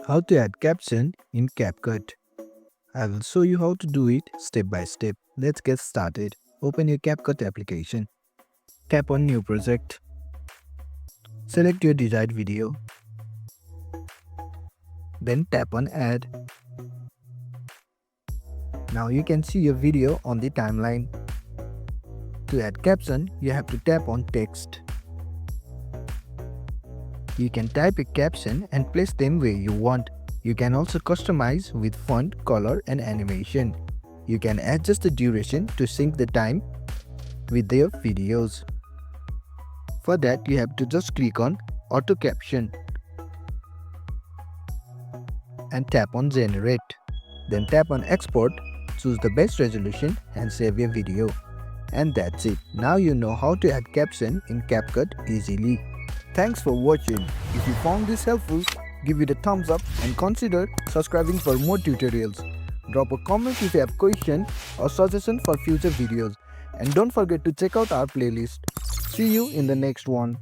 How to add caption in Capcut. I will show you how to do it step by step. Let's get started. Open your Capcut application. Tap on New Project. Select your desired video. Then tap on Add. Now you can see your video on the timeline. To add caption, you have to tap on Text. You can type a caption and place them where you want. You can also customize with font, color and animation. You can adjust the duration to sync the time with your videos. For that, you have to just click on Auto Caption and tap on Generate. Then tap on Export, choose the best resolution and save your video. And that's it. Now you know how to add caption in Capcut easily. Thanks for watching. If you found this helpful, give it a thumbs up and consider subscribing for more tutorials. Drop a comment if you have question or suggestion for future videos. And don't forget to check out our playlist. See you in the next one.